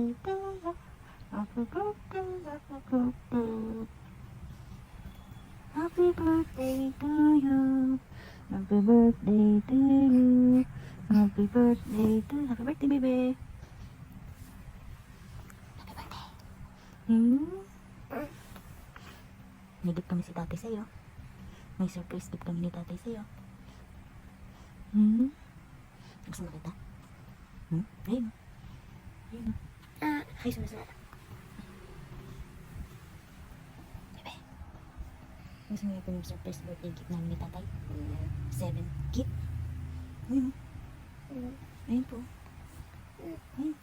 Happy birthday, happy birthday. Happy birthday to you. Happy birthday to you. Happy birthday to you. Happy birthday, baby. Happy birthday. May gift kami si tatay sa'yo. May surprise gift kami ni tatay sa'yo. Gusto mo kita? Ayun. Ayun. Ay, sumasunod. Bebe. Gusto mo yung surprise birthday gift namin ni tatay? 7 gift. Ayun. Ayun po. Ayun.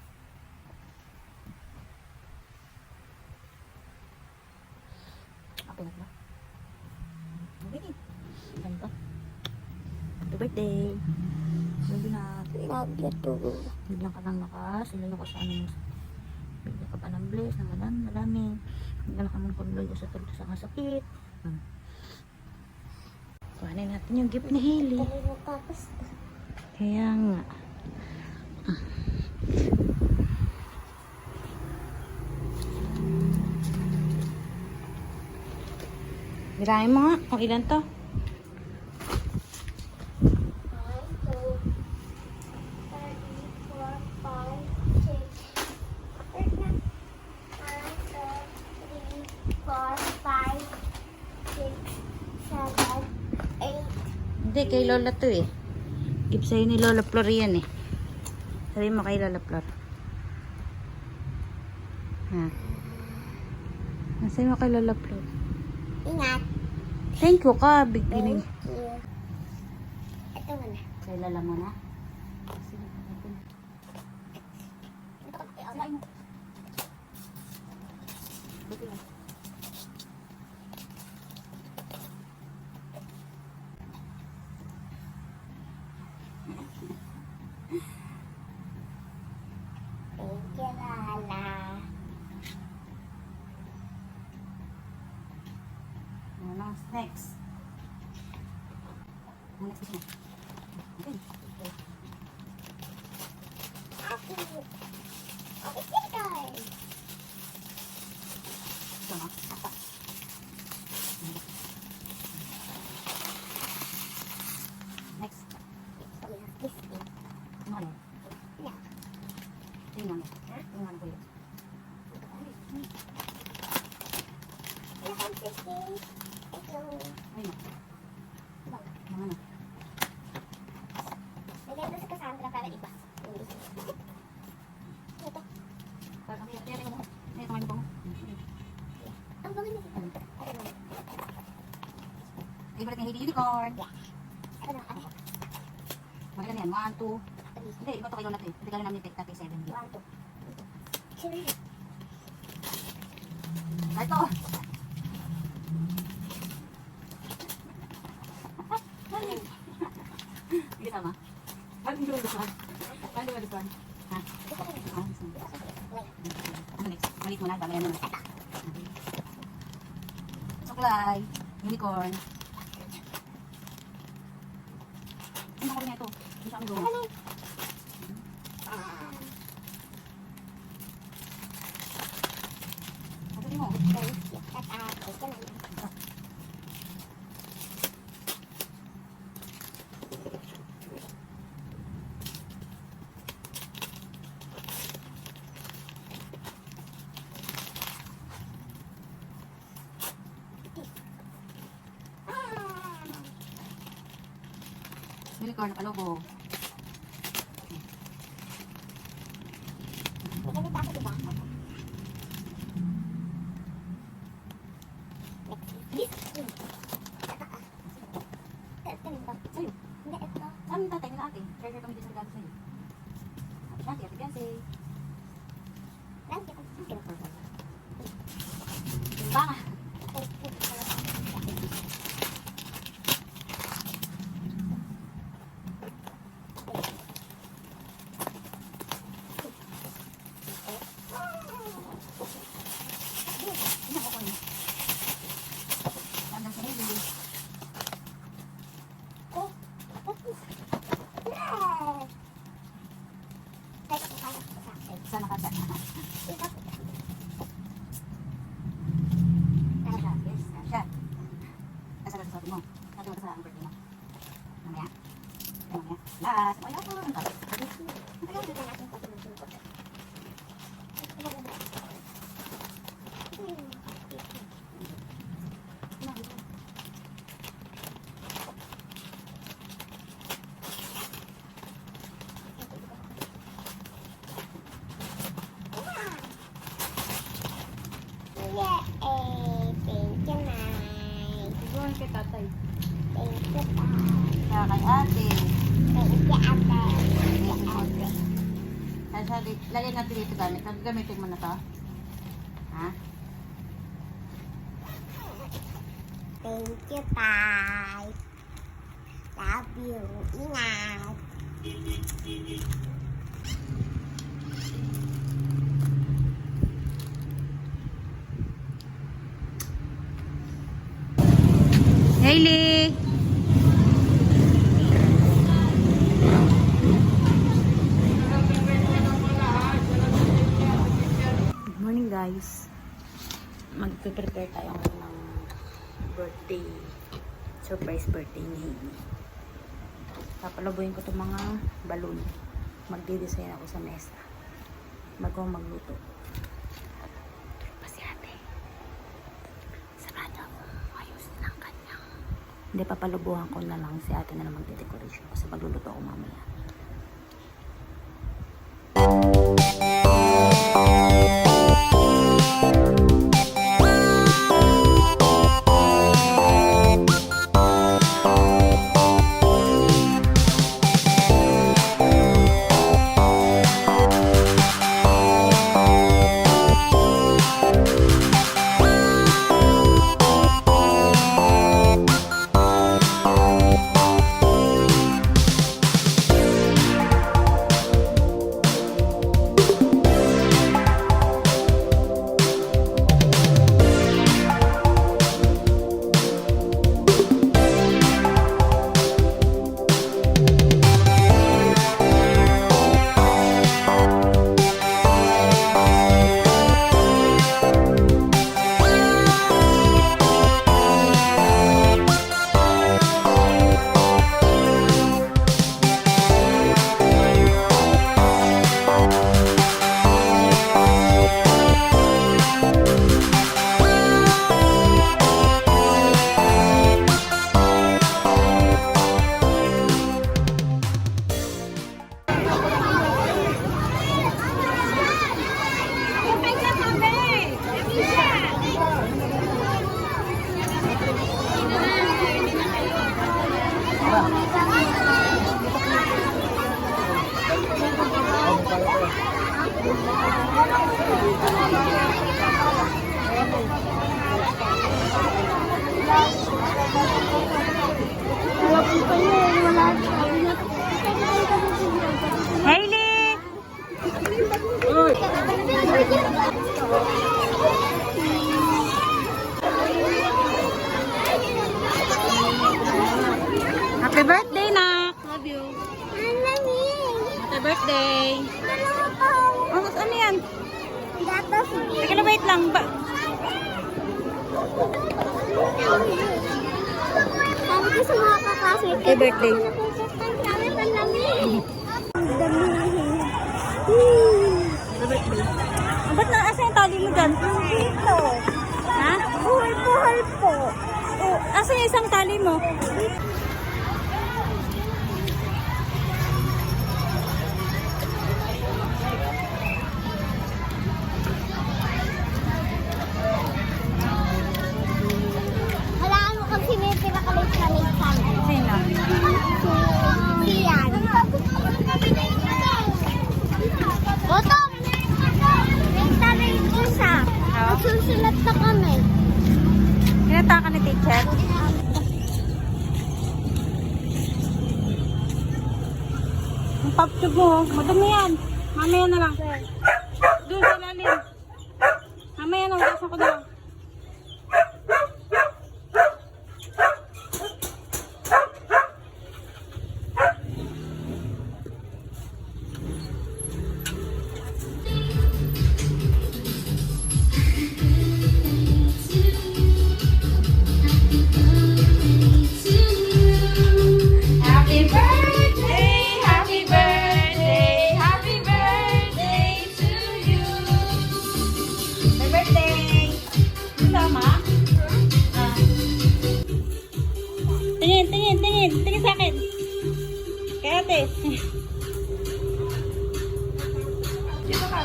Okay na ba? Okay. Ano ba? Happy birthday. Sabi na. Love you too. Biglang ka lang lakas. Ilalo ko sa anong. Biglang ka pa ng bless. Madami. Biglang ka mong kuloy sa tulog sa kasakit. Kuhanin natin yung gift ni Hailey. Kaya nga. Birahin mo nga kung ilan to. Hindi, kay Lola to eh. Give sa'yo ni Lola Flor yan eh. Sabi mo kay Lola Flor. Ha? Sabi mo kay Lola Flor. Ingat. Thank you ka, beginning. Thank you. Ito muna. Kay Lola mo na. Sige, ito. Saan mo? Buti lang. Thank you, Lala. Ano, next. Next na. Okay. Happy. Happy sticker. Ito na. Next. This thing. Ano? No. Tingnan mo. Tingnan ko yun. This thing. Ito. Ayun. Mga ano? Lagay ito sa Cassandra para iba. Ito. Parang kami. Kaya tingnan mo. Ay, ito ngayon mo. Ang bangan nito. Favorite ni Hailey unicorn. Ito na. Ate. Maganda yan. 1, 2. Hindi, iba to kayo natin. Hindi kayo namin tatay 7. 1, 2. Sino yun? Ito. Hindi tama. Ano yung lupan? Ano yung lupan? Ha? Ano next? Malit mo na. Bagayan mo na. Suklay. Unicorn. Ano ko rin ito? Hindi siya kami gawin. Sabi mo. Unicorn, nakalogo. Ganito ako, diba? This thing. Ito nito. Sa'yo. Hindi, ito. Saan yung tatay nila ate? Treasure kami din sa regalo sa'yo. Ate, ate Beyonce. Lagi ako. Banga. Sana ka Sabi mo sa ang birthday mo. Mamaya. Mamaya. Last. Wala ko. Ang tapos. Siguro kay tatay. Kaya kay ate. Lagyan natin dito gamit. Gamitin mo na to. Ha? Thank you, Tay. Love you. Ingat. Hailey! Good morning guys. Mag-prepare tayo ng birthday. Surprise birthday ni Hailey. Papalabuhin ko itong mga balloon. Magdi-design ako sa mesa. Bago magluto. Si ate. Samahan niyo ako ayusin ang kanyang. Hindi, papalubuhan ko na lang si ate na lang magde-decoration kasi magluluto ako mamaya. Hailey! Happy birthday, Nak! Love you. Happy birthday. Oh, ano yan? Teka na, wait lang. Sabi ko sa mga kakaswit. Happy birthday. Kami panlamig. Ang dami na Ba't na-asa yung tali mo dyan? dito. Ha? Buhay-buhay po. Oh, asa yung isang tali mo? Halaan mo kung sino yung pinakalit na minsan. Sino? Si Yan. Botom! Nagtaray ko siya. Magsusulat na kami. Kinata ka ni teacher? Ang paptub mo, madami yan. Mamaya na lang. Doon sa lalim. Mamaya na, ugasan ko daw. To Tingin sa akin. Kaya ate. Dito ka.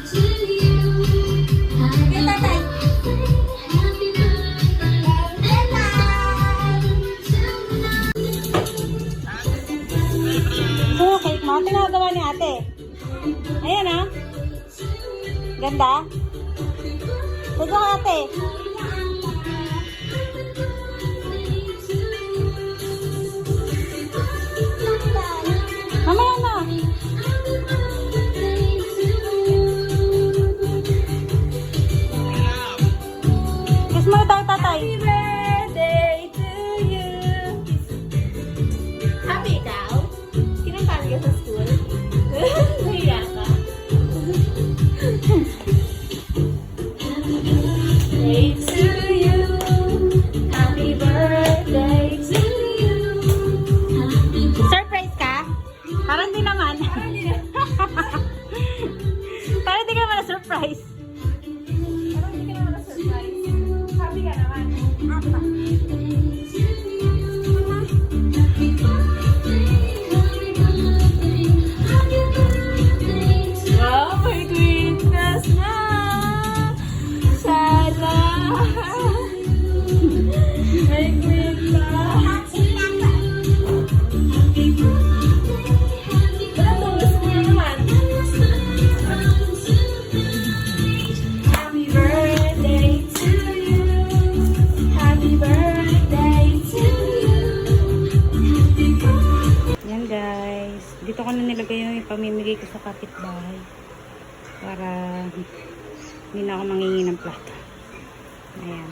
Sige, tatay. So, cake mo. Tinagawa ni ate. Ayan ah. Ganda. Sige ka ate. Mamaya na. Kiss mo na tayo, tatay. Happy birthday to you. Happy daw? Kinakain ka sa school? Nahiya ka? Birthday to you. Happy birthday to you. Surprise ka? Parang di naman. Parang di ka naman na-surprise. Parang hindi ka naman na-surprise. Happy ka naman. Oh my goodness na! Sana! My goodness! Wala to, gusto mo naman. Happy birthday to you. Happy birthday to you. Yan guys. Dito ko na nilagay yung ipamimigay ko sa kapitbahay. Para hindi na ako mangingi ng plato. Ayan.